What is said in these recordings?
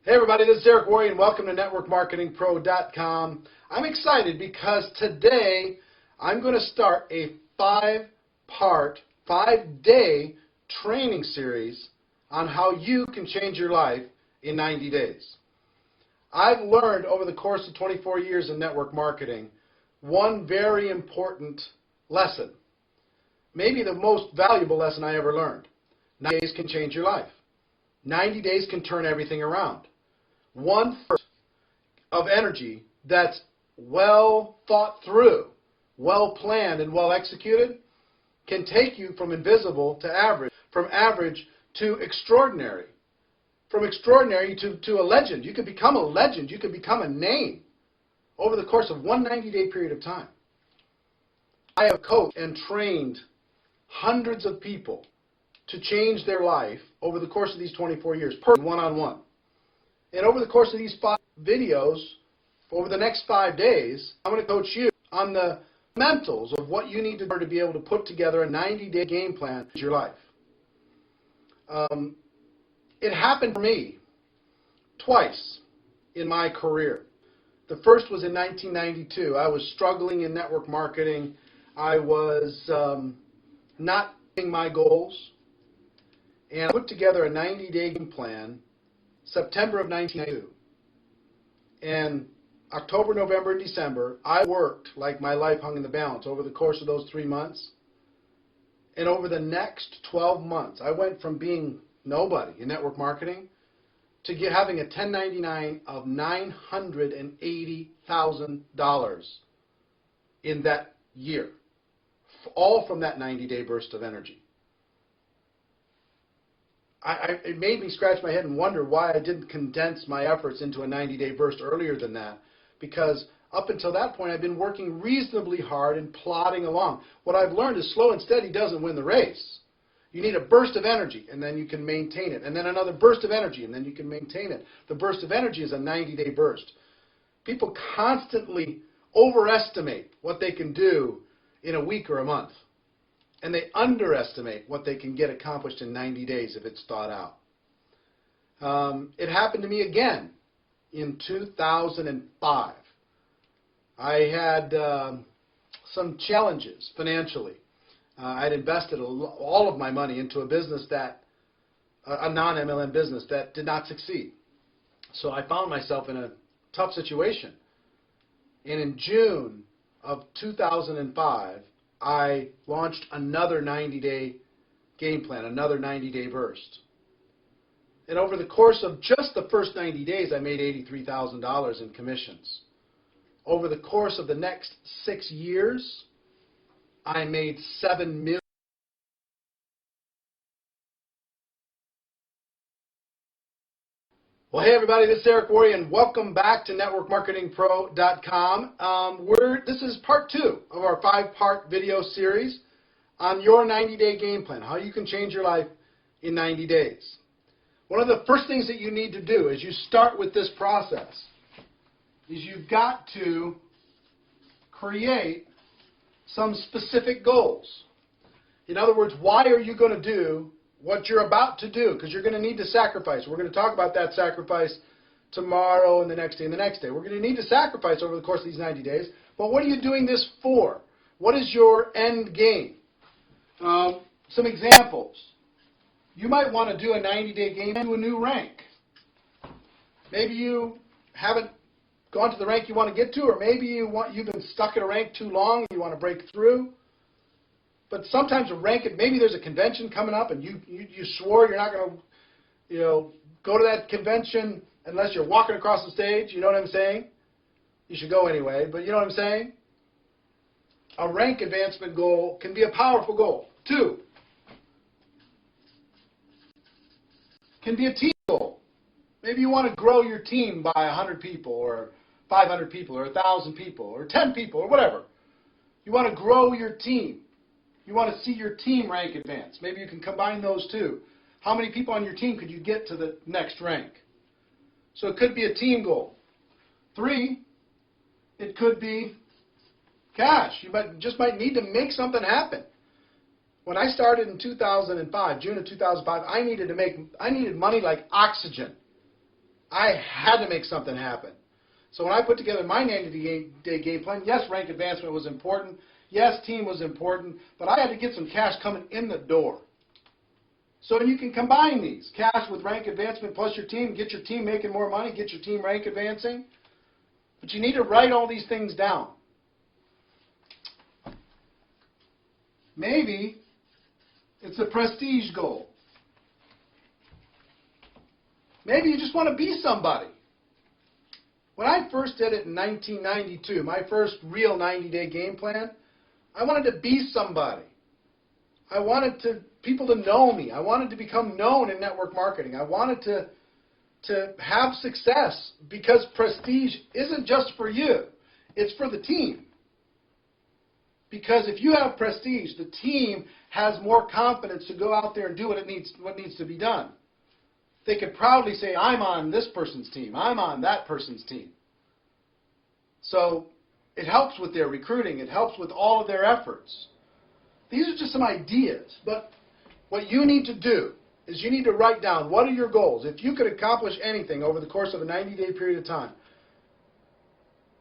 Hey everybody, this is Derek Worry and welcome to NetworkMarketingPro.com. I'm excited because today I'm going to start a 5-day training series on how you can change your life in 90 days. I've learned over the course of 24 years in network marketing one very important lesson, maybe the most valuable lesson I ever learned. 90 days can change your life. 90 days can turn everything around. 1/3 of energy that's well thought through, well planned, and well executed can take you from invisible to average, from average to extraordinary, from extraordinary to a legend. You could become a legend. You could become a name over the course of one 90-day period of time. I have coached and trained hundreds of people to change their life over the course of these 24 years, one-on-one. And over the course of these 5 videos, over the next 5 days, I'm going to coach you on the fundamentals of what you need to do to be able to put together a 90-day game plan for your life. It happened for me twice in my career. The first was in 1992. I was struggling in network marketing. I was not hitting my goals. And I put together a 90-day game plan September of 1992. And October, November, and December, I worked like my life hung in the balance over the course of those 3 months. And over the next 12 months, I went from being nobody in network marketing to having a 1099 of $980,000 in that year, all from that 90-day burst of energy. It made me scratch my head and wonder why I didn't condense my efforts into a 90-day burst earlier than that, because up until that point I've been working reasonably hard and plodding along. What I've learned is slow and steady doesn't win the race. You need a burst of energy and then you can maintain it, and then another burst of energy and then you can maintain it. The burst of energy is a 90-day burst. People constantly overestimate what they can do in a week or a month. And they underestimate what they can get accomplished in 90 days if it's thought out. It happened to me again in 2005. I had some challenges financially. I'd invested all of my money into a business a non-MLM business that did not succeed. So I found myself in a tough situation. And in June of 2005, I launched another 90-day game plan, another 90-day burst. And over the course of just the first 90 days, I made $83,000 in commissions. Over the course of the next 6 years, I made $7 million. Well, hey everybody, this is Derek Worry, and welcome back to NetworkMarketingPro.com. This is part 2 of our 5-part video series on your 90-day game plan, how you can change your life in 90 days. One of the first things that you need to do as you start with this process is you've got to create some specific goals. In other words, why are you going to do what you're about to do? Because you're going to need to sacrifice. We're going to talk about that sacrifice tomorrow and the next day and the next day. We're going to need to sacrifice over the course of these 90 days. But what are you doing this for? What is your end game? Some examples. You might want to do a 90-day game to a new rank. Maybe you haven't gone to the rank you want to get to, or maybe you've been stuck at a rank too long and you want to break through. But sometimes maybe there's a convention coming up and you swore you're not going to go to that convention unless you're walking across the stage. You know what I'm saying? You should go anyway, but you know what I'm saying? A rank advancement goal can be a powerful goal. 2, can be a team goal. Maybe you want to grow your team by 100 people or 500 people or 1,000 people or 10 people or whatever. You want to grow your team. You want to see your team rank advance. Maybe you can combine those two. How many people on your team could you get to the next rank? So it could be a team goal. 3, it could be cash. You just might need to make something happen. When I started in 2005, June of 2005, I needed money like oxygen. I had to make something happen. So when I put together my 90-day game plan, yes, rank advancement was important. Yes, team was important. But I had to get some cash coming in the door. So you can combine these, cash with rank advancement plus your team, get your team making more money, get your team rank advancing. But you need to write all these things down. Maybe it's a prestige goal. Maybe you just want to be somebody. When I first did it in 1992, my first real 90-day game plan, I wanted to be somebody. I wanted people to know me. I wanted to become known in network marketing. I wanted to have success, because prestige isn't just for you. It's for the team. Because if you have prestige, the team has more confidence to go out there and do what needs to be done. They could proudly say, I'm on this person's team. I'm on that person's team. So it helps with their recruiting. It helps with all of their efforts. These are just some ideas. But what you need to do is you need to write down, what are your goals? If you could accomplish anything over the course of a 90-day period of time,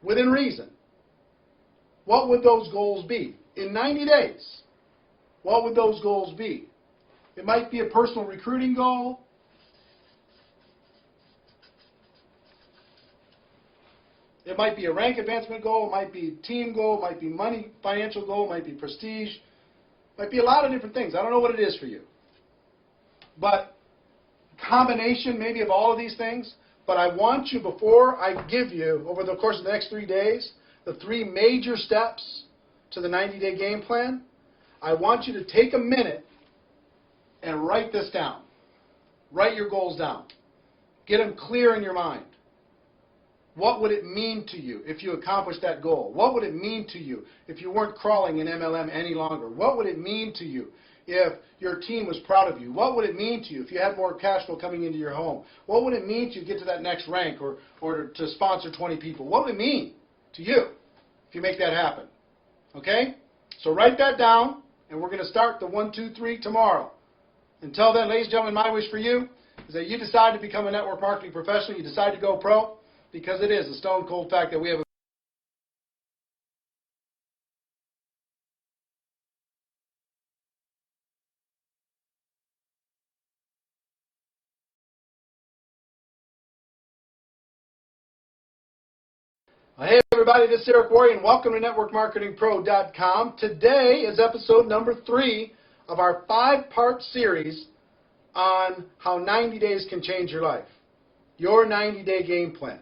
within reason, what would those goals be? In 90 days, what would those goals be? It might be a personal recruiting goal. It might be a rank advancement goal. It might be a team goal. It might be money, financial goal. It might be prestige. It might be a lot of different things. I don't know what it is for you. But combination maybe of all of these things. But I want you, before I give you, over the course of the next 3 days, the 3 major steps to the 90-day game plan, I want you to take a minute and write this down. Write your goals down. Get them clear in your mind. What would it mean to you if you accomplished that goal? What would it mean to you if you weren't crawling in MLM any longer? What would it mean to you if your team was proud of you? What would it mean to you if you had more cash flow coming into your home? What would it mean to you to get to that next rank, or to sponsor 20 people? What would it mean to you if you make that happen? Okay? So write that down, and we're going to start the 1, 2, 3 tomorrow. Until then, ladies and gentlemen, my wish for you is that you decide to become a network marketing professional. You decide to go pro, because it is a stone cold fact that we have a Hey everybody, this is Eric Worre, and welcome to NetworkMarketingPro.com. Today is episode number 3 of our 5-part series on how 90 days can change your life. Your 90-day game plan.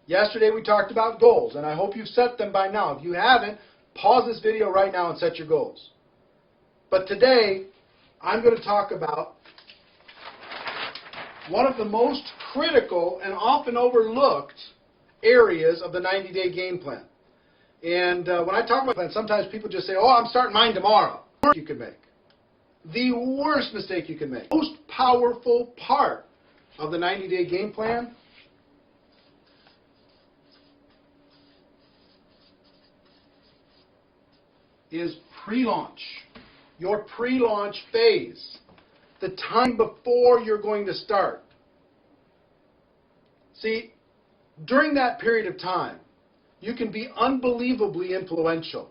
Yesterday we talked about goals, and I hope you've set them by now. If you haven't, pause this video right now and set your goals. But today, I'm going to talk about one of the most critical and often overlooked areas of the 90-day game plan. And when I talk about plan, sometimes people just say, oh, I'm starting mine tomorrow. You could make. The worst mistake you can make. The most powerful part of the 90-day game plan is pre-launch. Your pre-launch phase. The time before you're going to start. See, during that period of time, you can be unbelievably influential.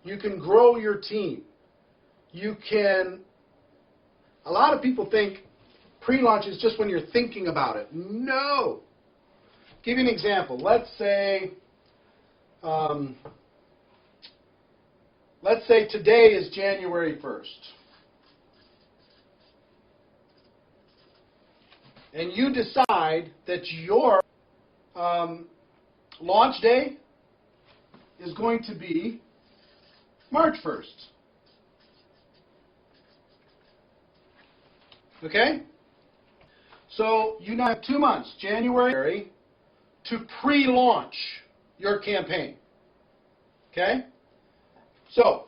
You can grow your team. You can... A lot of people think pre-launch is just when you're thinking about it. No! Give you an example. Let's say today is January 1st. And you decide that your launch day is going to be March 1st. Okay? So you now have 2 months, January, to pre-launch your campaign. Okay? So,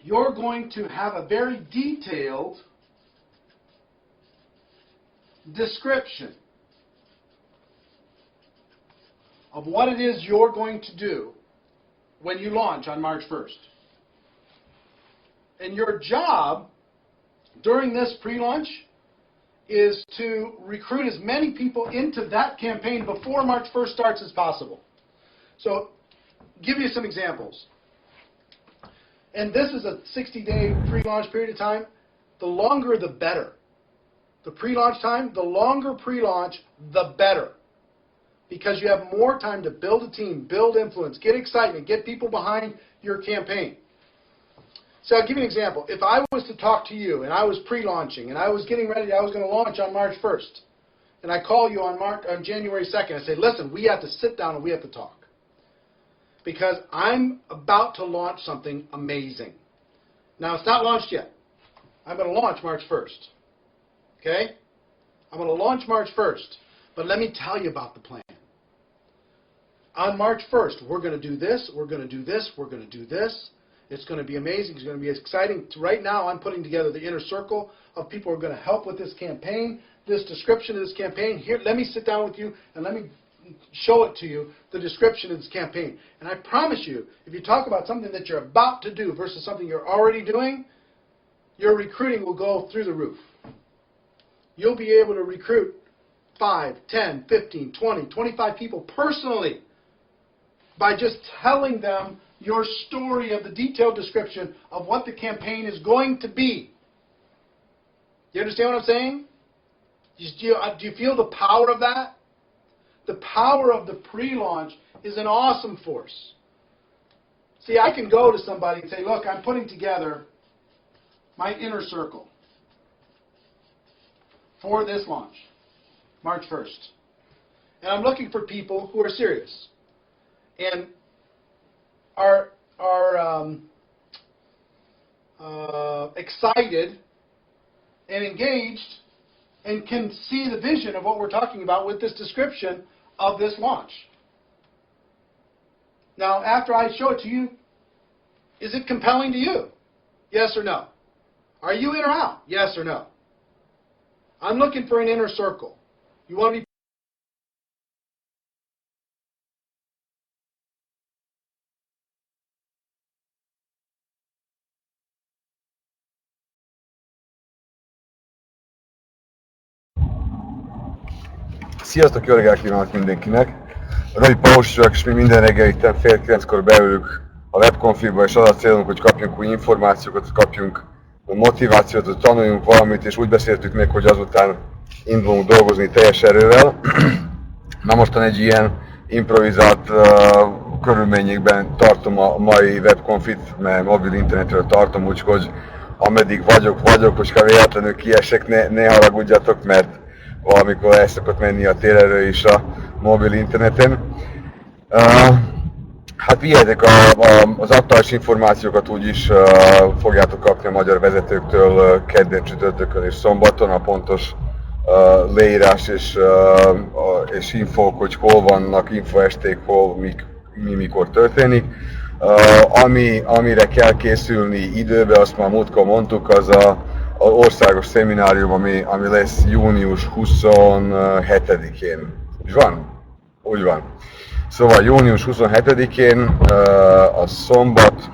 you're going to have a very detailed description of what it is you're going to do when you launch on March 1st. And your job during this pre-launch is to recruit as many people into that campaign before March 1st starts as possible. So, give you some examples. And this is a 60-day pre-launch period of time. The longer, the better. The pre-launch time, the longer pre-launch, the better. Because you have more time to build a team, build influence, get excitement, get people behind your campaign. So I'll give you an example. If I was to talk to you and I was pre-launching and I was getting ready, I was going to launch on March 1st, and I call you on January 2nd, I say, listen, we have to sit down and we have to talk. Because I'm about to launch something amazing. Now, it's not launched yet. I'm going to launch March 1st. Okay? I'm going to launch March 1st. But let me tell you about the plan. On March 1st, we're going to do this, we're going to do this, we're going to do this. It's going to be amazing. It's going to be exciting. Right now, I'm putting together the inner circle of people who are going to help with this campaign, this description of this campaign. Here, let me sit down with you and let me show it to you, the description of this campaign. And I promise you, if you talk about something that you're about to do versus something you're already doing, your recruiting will go through the roof. You'll be able to recruit 5, 10, 15, 20, 25 people personally by just telling them your story of the detailed description of what the campaign is going to be. You understand what I'm saying? Do you feel the power of that? The power of the pre-launch is an awesome force. See, I can go to somebody and say, look, I'm putting together my inner circle for this launch, March 1st. And I'm looking for people who are serious and are excited and engaged and can see the vision of what we're talking about with this description of this launch. Now, after I show it to you, is it compelling to you? Yes or no? Are you in or out? Yes or no? I'm looking for an inner circle. You want to be Sziasztok, jó reggelt kívánok mindenkinek! Rövid Paus vagyok, és mi minden reggel itt fél 9-kor beülünk a webconfigba, és az a célunk, hogy kapjunk új információkat, kapjunk motivációt, hogy tanuljunk valamit, és úgy beszéltük még, hogy azután indulunk dolgozni teljes erővel. Na mostan egy ilyen improvizált körülményekben tartom a mai webconfit, mert mobil internetről tartom, úgyhogy ameddig vagyok, hogyha véletlenül kiesek, ne haragudjatok, mert valamikor el szokott menni a térerő is a mobil interneten. Hát figyeljetek, az aktuális információkat úgyis fogjátok kapni a magyar vezetőktől kedden, csütörtökön és szombaton, a pontos leírás és infók, hogy hol vannak, infoesték, hol mikor történik. Amire kell készülni időbe, azt már múltkor mondtuk, az az országos szeminárium, ami lesz június 27-én. Úgy van? Úgy van. Szóval június 27-én a szombat,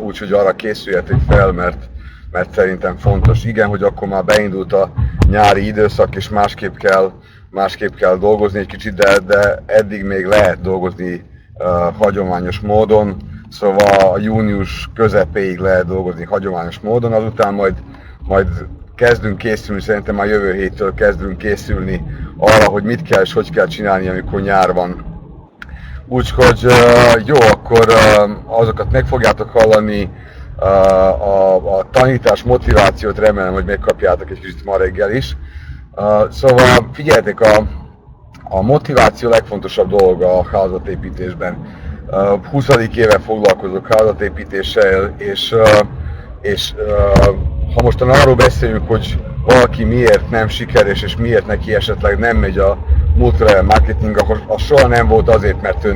úgyhogy arra készüljetek fel, mert szerintem fontos. Igen, hogy akkor már beindult a nyári időszak, és másképp kell dolgozni egy kicsit, de eddig még lehet dolgozni hagyományos módon. Szóval a június közepéig lehet dolgozni hagyományos módon, azután majd kezdünk készülni, szerintem már jövő héttől kezdünk készülni arra, hogy mit kell és hogy kell csinálni, amikor nyár van. Úgyhogy jó, akkor azokat meg fogjátok hallani, a tanítás, motivációt remélem, hogy megkapjátok egy kicsit ma reggel is. Szóval figyeljetek, a motiváció legfontosabb dolga a házatépítésben. 20. éve foglalkozok házatépítéssel, és ha mostan arról beszélünk, hogy valaki miért nem sikeres, és miért neki esetleg nem megy a multilevel marketing, akkor az soha nem volt azért, mert ő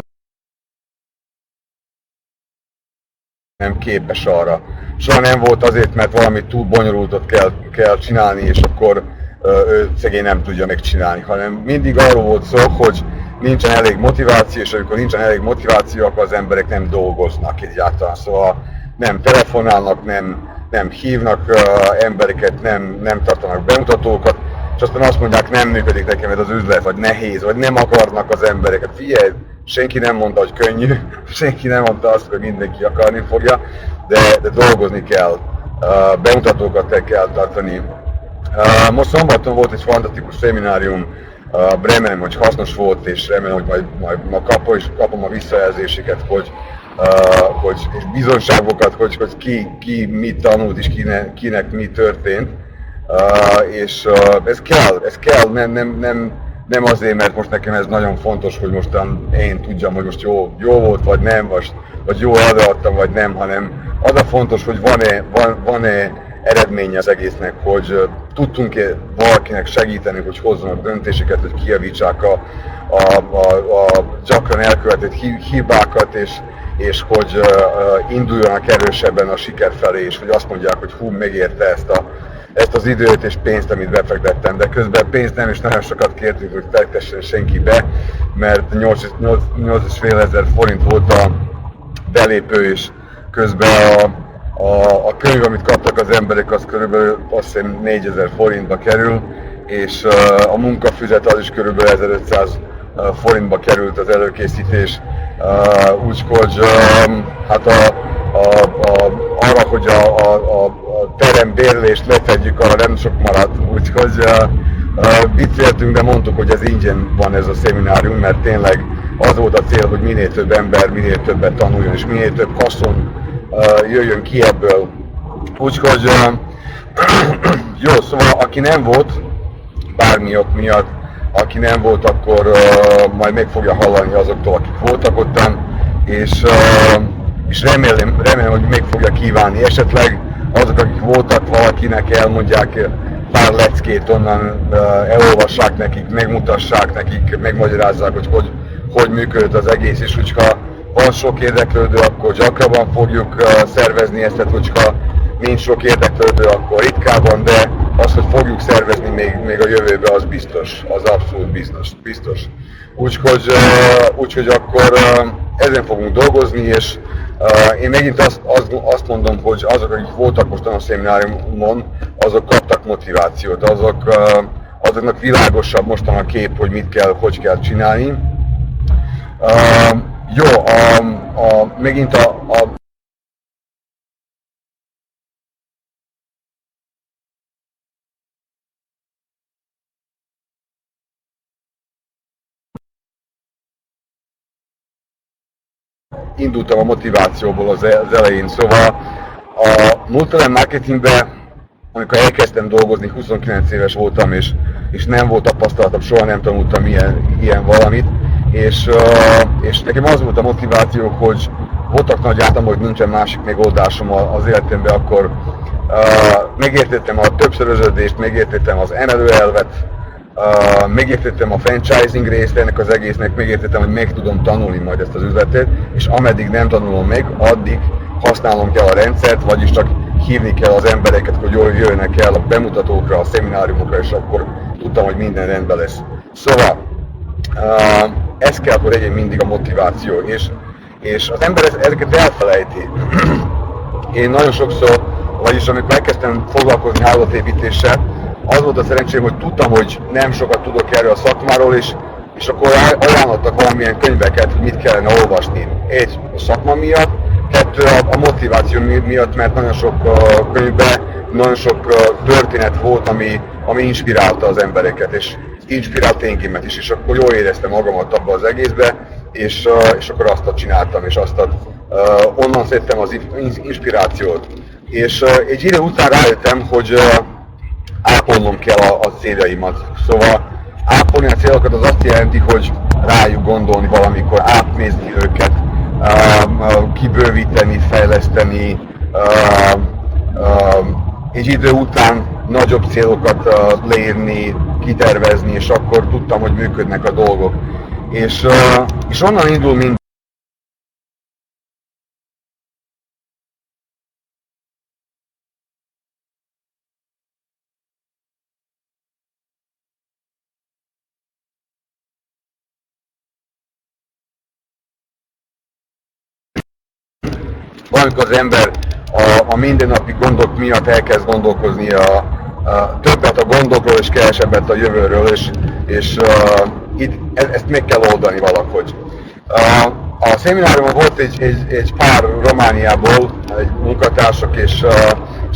nem képes arra. Soha nem volt azért, mert valami túl bonyolultat kell csinálni, és akkor ő szegény nem tudja megcsinálni, hanem mindig arról volt szó, hogy nincsen elég motiváció, és amikor nincsen elég motiváció, akkor az emberek nem dolgoznak egyáltalán. Szóval nem telefonálnak, nem nem hívnak embereket, nem tartanak bemutatókat, és aztán azt mondják, nem működik nekem ez az üzlet, vagy nehéz, vagy nem akarnak az embereket. Figyelj, senki nem mondta, hogy könnyű, senki nem mondta azt, hogy mindenki akarni fogja, de dolgozni kell, bemutatókat kell tartani. Most szombaton volt egy fantasztikus szeminárium, remélem, hogy hasznos volt, és remélem, hogy majd kapom a visszajelzéseket, hogy és bizonyságokat, hogy ki mit tanult, és kinek mi történt. És ez kell, nem azért, mert most nekem ez nagyon fontos, hogy mostan én tudjam, hogy most jó volt, vagy nem, vagy jól előadtam, vagy nem, hanem az a fontos, hogy van-e eredménye az egésznek, hogy tudtunk-e valakinek segíteni, hogy hozzanak döntéseket, hogy kijavítsák a gyakran elkövetett hibákat, és hogy induljanak erősebben a siker felé, és hogy azt mondják, hogy hú, megérte ezt az időt és pénzt, amit befektettem, de közben pénzt nem is nagyon sokat kértünk, hogy fektessen senki be, mert 8,5 ezer forint volt a belépő, és közben a könyv, amit kaptak az emberek, az körülbelül azt hiszem 4000 forintba kerül, és a munkafüzet az is körülbelül 1500 forintba került az előkészítés. Úgyhogy hát arra, hogy a terembérlést lefedjük, arra nem sok maradt. Úgyhogy vicceltünk, de mondtuk, hogy ez ingyen van ez a szeminárium, mert tényleg az volt a cél, hogy minél több ember, minél többet tanuljon, és minél több haszon jöjjön ki ebből. Úgyhogy jó, szóval aki nem volt, bármi ok miatt, aki nem volt, akkor majd meg fogja hallani azoktól, akik voltak ottan, és remélem, hogy meg fogja kívánni. Esetleg azok, akik voltak, valakinek elmondják pár leckét onnan, elolvassák nekik, megmutassák nekik, megmagyarázzák, hogy működött az egész, és hogyha van sok érdeklődő, akkor gyakrabban fogjuk szervezni ezt, tehát hogyha nincs sok érdeklődő, akkor ritkábban, de az, hogy fogjuk szervezni még a jövőben, az biztos, az abszolút biztos. Úgyhogy akkor ezen fogunk dolgozni, és én megint azt mondom, hogy azok, akik voltak most a szemináriumon, azok kaptak motivációt, azoknak világosabb mostan a kép, hogy mit kell, hogy kell csinálni. Jó, megint a indultam a motivációból az elején, szóval a multilevel marketingben, amikor elkezdtem dolgozni, 29 éves voltam, és nem volt tapasztalatom, soha nem tanultam ilyen valamit, és nekem az volt a motiváció, hogy voltak nagy látom, hogy nincsen másik megoldásom az életemben, akkor megértettem a többszöröződést, megértettem az emelőelvet, megértettem a franchising részt ennek az egésznek, megértettem, hogy meg tudom tanulni majd ezt az üzletet, és ameddig nem tanulom meg, addig használnom kell a rendszert, vagyis csak hívni kell az embereket, hogy jól jöjjenek el a bemutatókra, a szemináriumokra, és akkor tudtam, hogy minden rendben lesz. Szóval, ez kell, hogy legyen mindig a motiváció, és az ember ezeket elfelejti. Én nagyon sokszor, vagyis amikor elkezdtem foglalkozni hálózatépítéssel, az volt a szerencsém, hogy tudtam, hogy nem sokat tudok erről a szakmáról, és akkor ajánlottak valamilyen könyveket, hogy mit kellene olvasni. Egy, a szakma miatt, kettő, a motiváció miatt, mert nagyon sok könyvben, nagyon sok történet volt, ami inspirálta az embereket, és inspirált engemet is, és akkor jól éreztem magamat abba az egészbe, és akkor azt csináltam, és onnan szedtem az inspirációt. És egy idő után rájöttem, hogy ápolnom kell a céljaimat. Szóval ápolni a célokat az azt jelenti, hogy rájuk gondolni valamikor, átnézni őket, kibővíteni, fejleszteni, egy idő után nagyobb célokat leírni, kitervezni, és akkor tudtam, hogy működnek a dolgok. És onnan indul minden. Valamikor az ember a mindennapi gondok miatt elkezd gondolkozni többet a gondokról és kevesebbet a jövőről, és ezt meg kell oldani valahogy. A szemináriumon volt egy pár Romániából, egy munkatársak, és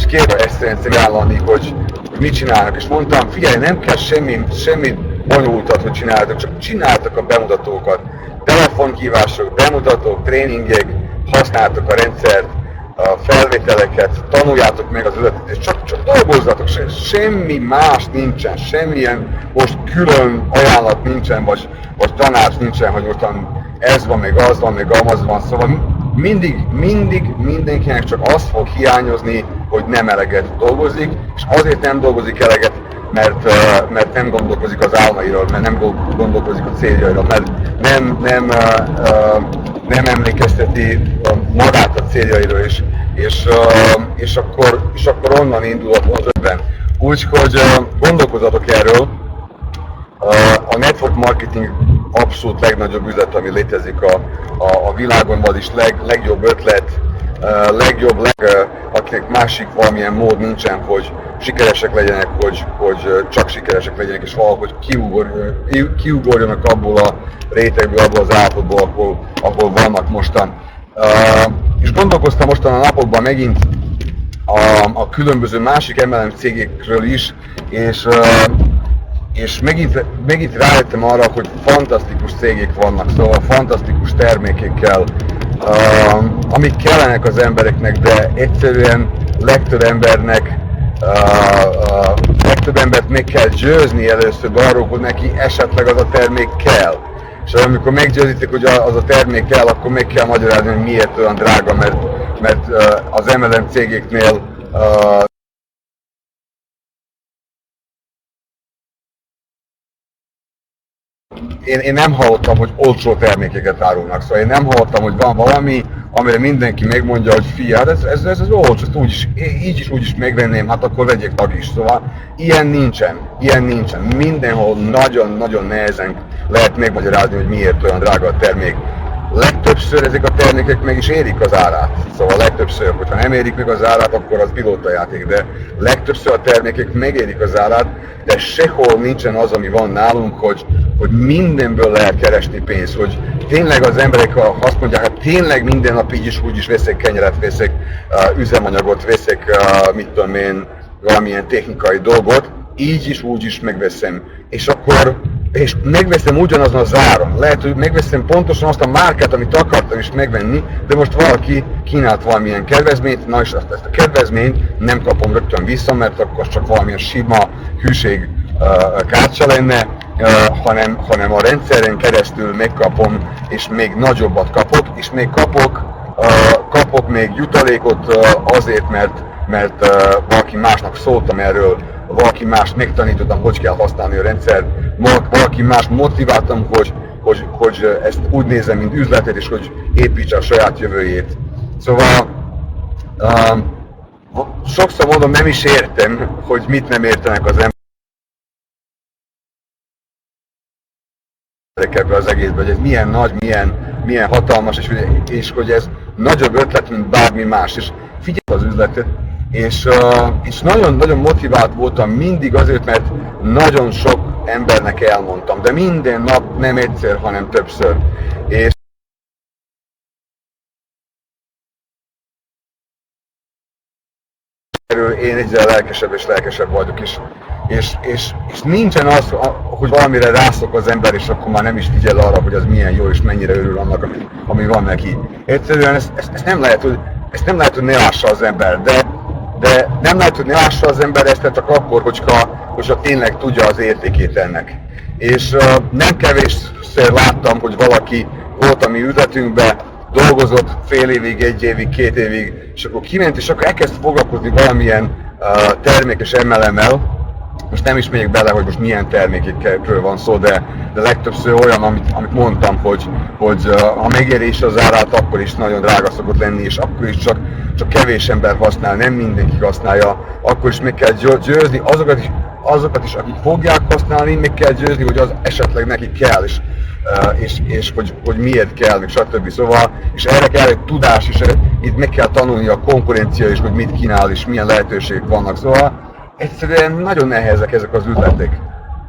kérve ezt ajánlani, hogy mit csinálnak, és mondtam, figyelj, nem kell semmi bonyolultat, hogy csináltak, csak csináltak a bemutatókat, telefonhívások, bemutatók, tréningek, használtak a rendszert, a felvételeket, tanuljátok meg az üzletet, és csak dolgozzatok, semmi más nincsen, semmilyen most külön ajánlat nincsen, vagy tanács nincsen, hogy ottan ez van, meg az van, meg amaz van, szóval mindig mindenkinek csak az fog hiányozni, hogy nem eleget dolgozik, és azért nem dolgozik eleget, mert nem gondolkozik az álmairól, mert nem gondolkozik a céljairól, mert nem emlékezteti magát a céljairól is, és akkor onnan indul az ötven. Úgyhogy gondolkozzatok erről. A network marketing abszolút legnagyobb üzlet, ami létezik a világon, vagyis legjobb ötlet, akinek másik valamilyen mód nincsen, hogy sikeresek legyenek, hogy csak sikeresek legyenek, és valahogy kiugorjanak abból a rétegből, abból az állapotból, ahol vannak mostan. És gondolkoztam mostan a napokban megint a különböző másik MLM cégekről is, és megint rájöttem arra, hogy fantasztikus cégek vannak, szóval fantasztikus termékekkel, amik kellenek az embereknek, de egyszerűen legtöbb embert meg kell győzni először arról, hogy neki esetleg az a termék kell. És amikor meggyőzitek, hogy az a termék kell, akkor meg kell magyarázni, hogy miért olyan drága, mert az MLM cégeknél én nem hallottam, hogy olcsó termékeket árulnak, szóval én nem hallottam, hogy van valami, amire mindenki megmondja, hogy fia, hát ez olcsó, ezt így is úgy is megvenném, hát akkor vegyek tag is, szóval ilyen nincsen. Mindenhol nagyon nehezen lehet megmagyarázni, hogy miért olyan drága a termék. Legtöbbször ezek a termékek meg is érik az árát, szóval legtöbbször, hogyha nem érik meg az árát, akkor az pilótajáték, de legtöbbször a termékek megérik az árát, de sehol nincsen az, ami van nálunk, hogy mindenből lehet keresni pénzt, hogy tényleg az emberek azt mondják, hogy tényleg minden nap így is úgy is veszek kenyeret, veszek üzemanyagot, veszek mit tudom én, valamilyen technikai dolgot, így is úgy is megveszem, és megveszem ugyanazon az áron. Lehet, hogy megveszem pontosan azt a márkát, amit akartam is megvenni, de most valaki kínált valamilyen kedvezményt, na és ezt a kedvezményt nem kapom rögtön vissza, mert akkor csak valamilyen sima hűség kártya lenne, hanem a rendszeren keresztül megkapom, és még nagyobbat kapok, és még kapok még jutalékot azért, mert valaki másnak szóltam erről, valaki más megtanítottam, hogy kell használni a rendszert, valaki más motiváltam, hogy ezt úgy nézem, mint üzletet, és hogy építse a saját jövőjét. Szóval sokszor mondom, nem is értem, hogy mit nem értenek az emberek ebbe az egészben, hogy ez milyen nagy, milyen hatalmas, és hogy ez nagyobb ötlet, mint bármi más. És figyelj az üzletet, és nagyon motivált voltam mindig azért, mert nagyon sok embernek elmondtam, de minden nap nem egyszer, hanem többször. És én egyre lelkesebb és lelkesebb vagyok is. És nincsen az, hogy valamire rászok az ember, és akkor már nem is figyel arra, hogy az milyen jó, és mennyire örül annak, ami van neki. Egyszerűen ezt nem lehet, hogy ne lássa az ember, de nem lehet, hogy ne lássa az ember ezt csak akkor, hogyha tényleg tudja az értékét ennek. És nem kevésszer láttam, hogy valaki volt a mi üzletünkbe, dolgozott fél évig, egy évig, 2 évig, és akkor kiment, és akkor elkezd foglalkozni valamilyen termékes MLM-mel. Most nem is megyek bele, hogy most milyen termékekről van szó, de legtöbbször olyan, amit mondtam, hogy ha megérés az árát, akkor is nagyon drága szokott lenni, és akkor is csak kevés ember használ, nem mindenki használja, akkor is meg kell győzni azokat is, akik fogják használni, meg kell győzni, hogy az esetleg nekik kell. és hogy miért kell, stb. Szóval, és erre kell egy tudás, és itt meg kell tanulni a konkurencia is, hogy mit kínál, és milyen lehetőségek vannak. Szóval egyszerűen nagyon nehezek ezek az üzletek.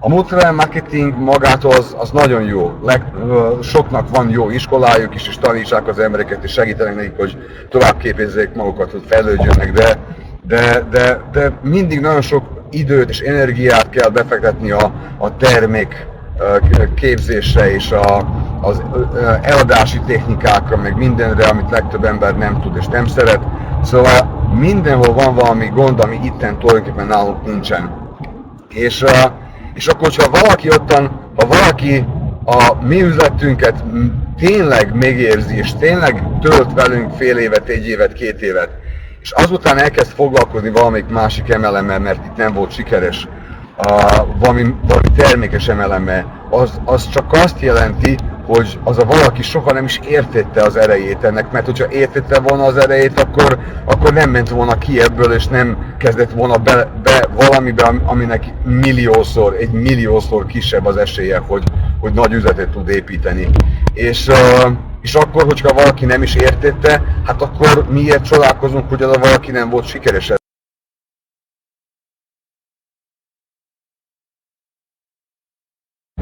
A multilevel marketing magától az nagyon jó. Soknak van jó iskolájuk is, és tanítsák az embereket, és segítenek nekik, hogy továbbképezzék magukat, hogy fejlődjenek, de mindig nagyon sok időt és energiát kell befektetni a termék képzésre és az eladási technikákra, meg mindenre, amit legtöbb ember nem tud és nem szeret. Szóval mindenhol van valami gond, ami itten tulajdonképpen nálunk nincsen. És akkor, hogyha ha valaki a mi üzletünket tényleg megérzi, és tényleg tölt velünk fél évet, egy évet, 2 évet, és azután elkezd foglalkozni valamelyik másik MLM-mel, mert itt nem volt sikeres, valami termékes MLM-mel, az csak azt jelenti, hogy az a valaki soha nem is értette az erejét ennek, mert hogyha értette volna az erejét, akkor nem ment volna ki ebből, és nem kezdett volna be valamibe, aminek egy milliószor kisebb az esélye, hogy nagy üzletet tud építeni. És akkor, hogyha valaki nem is értette, hát akkor miért csodálkozunk, hogy az a valaki nem volt sikeres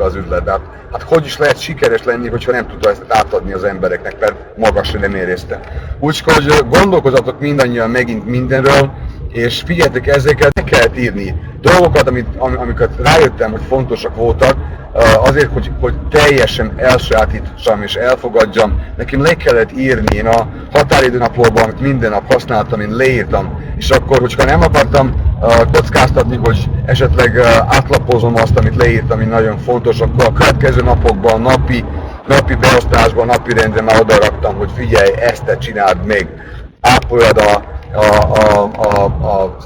az üzletben. Hát hogy is lehet sikeres lenni, hogyha nem tudta ezt átadni az embereknek, mert maga sem nem érezte. Úgyhogy gondolkozatok mindannyian megint mindenről, és figyeljetek, ezeket meg kellett írni. Dolgokat, amiket rájöttem, hogy fontosak voltak, azért, hogy teljesen elsajátítsam és elfogadjam, nekem le kellett írni. Én a határidőnaplóban, amit minden nap használtam, én leírtam. És akkor, hogyha nem akartam kockáztatni, hogy esetleg átlapozom azt, amit leírtam, ami nagyon fontos, akkor a következő napokban, napi beosztásban, napi rendre már oda raktam, hogy figyelj, ezt te csináld még, ápoljad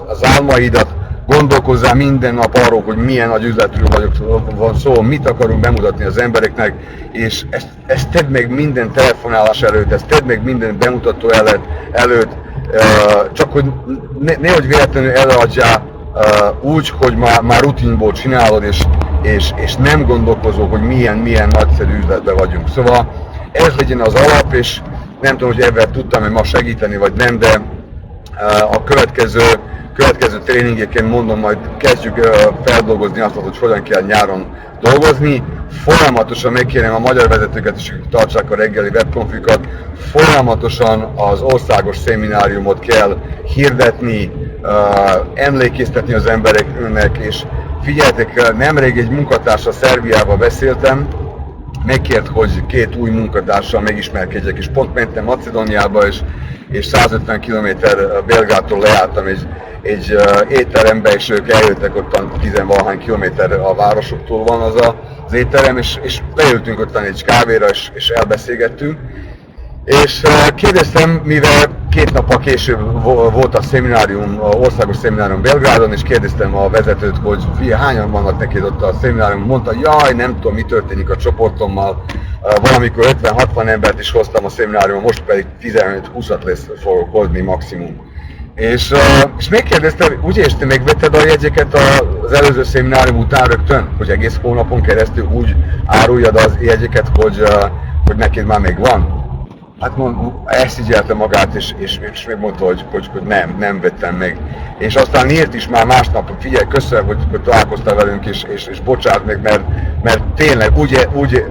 az álmaidat, gondolkozzál minden nap arról, hogy milyen nagy üzletről van szó, mit akarunk bemutatni az embereknek, és ezt tedd meg minden telefonálás előtt, ezt tedd meg minden bemutató előtt, csak hogy nehogy véletlenül előadjál úgy, hogy már rutinból csinálod, és nem gondolkozol, hogy milyen nagyszerű üzletben vagyunk. Szóval ez legyen az alap, és nem tudom, hogy ebben tudtam-e ma segíteni, vagy nem, de a következő tréningeken mondom, majd kezdjük feldolgozni azt, hogy hogyan kell nyáron dolgozni. Folyamatosan megkérem a magyar vezetőket is, hogy tartsák a reggeli webkonfikat. Folyamatosan az országos szemináriumot kell hirdetni, emlékeztetni az embereknek, és figyeljetek, nemrég egy munkatársal Szerbiába beszéltem, megkért, hogy 2 új munkatársal megismerkedjek, és pont mentem Macedóniába, és 150 km Belgrádtól leálltam egy étterembe, és ők eljöttek ottan 10-valahány kilométer a városoktól van az étterem, és beültünk ottan egy kávéra, és elbeszélgettünk. És kérdeztem, mivel 2 nappal később volt a szeminárium, országos szeminárium Belgrádon, és kérdeztem a vezetőt, hogy fia, hányan vannak neked ott a szeminárium, mondta, jaj, nem tudom, mi történik a csoportommal, valamikor 50-60 embert is hoztam a szemináriumon, most pedig 15-20-at fogok hozni maximum. És megkérdeztem, úgy és te megvetted a jegyeket az előző szeminárium után rögtön, hogy egész hónapon keresztül úgy áruljad az jegyeket, hogy neked már még van? Hát elszigyelte magát, és megmondta, hogy nem vettem meg. És aztán írt is már másnap, hogy figyelj, köszönöm, hogy találkoztál velünk, és bocsánat meg, mert tényleg úgy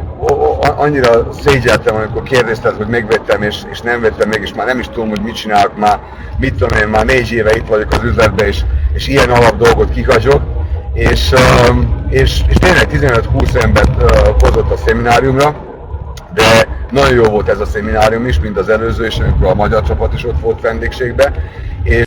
annyira szégyeltem, amikor kérdezted, hogy megvettem, és nem vettem meg, és már nem is tudom, hogy mit csinálok, már mit tudom én, már 4 éve itt vagyok az üzletben, és ilyen alap dolgot kihagyok. És tényleg 15-20 embert hozott a szemináriumra, de nagyon jó volt ez a szeminárium is, mint az előző, és amikor a magyar csapat is ott volt vendégségben. És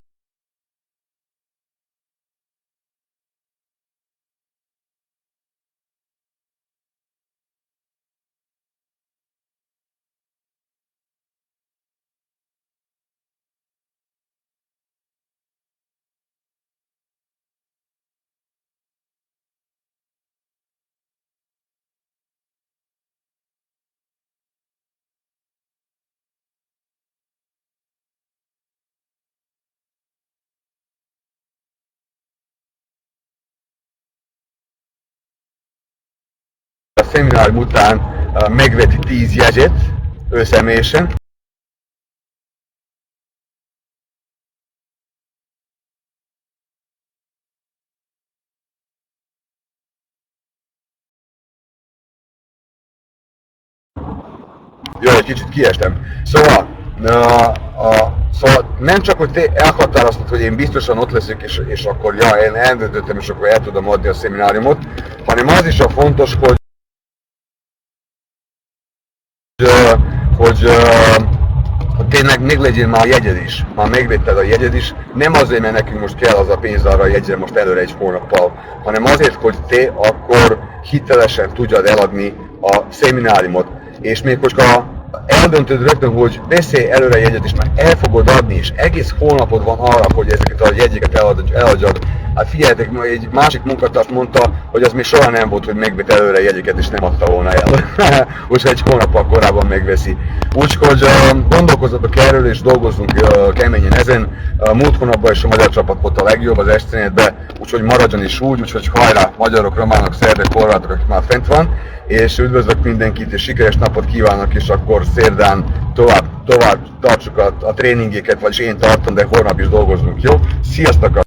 a szeminárium után megvett 10 jegyet, ő személyesen. Jó, egy kicsit kiestem. Szóval nem csak, hogy te elhatároztad, hogy én biztosan ott leszek, és akkor ja, én eldöntöttem, és akkor el tudom adni a szemináriumot, hanem az is a fontos, hogy tényleg meglegyen már a jegyed is, már megvetted a jegyed is, nem azért, mert nekünk most kell az a pénz arra a jegyre most előre egy hónappal, hanem azért, hogy te akkor hitelesen tudjad eladni a szemináriumot. És még hogyha eldöntöd rögtön, hogy beszélj előre a jegyet, és már el fogod adni, és egész hónapod van arra, hogy ezeket a jegyeket eladjad. Hát figyeljetek, egy másik munkatárs mondta, hogy az még soha nem volt, hogy megvett előre jegyeket, és nem adta volna el. Úgyhogy egy hónappal korábban megveszi. Úgyhogy gondolkozzatok erről, és dolgozzunk keményen ezen. Múlt hónapban is a magyar csapat volt a legjobb az Eszenetben, úgyhogy maradjon is úgy, úgyhogy hajrá, magyarok, románok, szerbek, horvátok, akik már fent van. És üdvözlök mindenkit, és sikeres napot kívánok, és akkor szerdán tovább tartsuk a tréningeket, vagyis én tartom, de holnap is dolgozunk, jó? Sziasztok!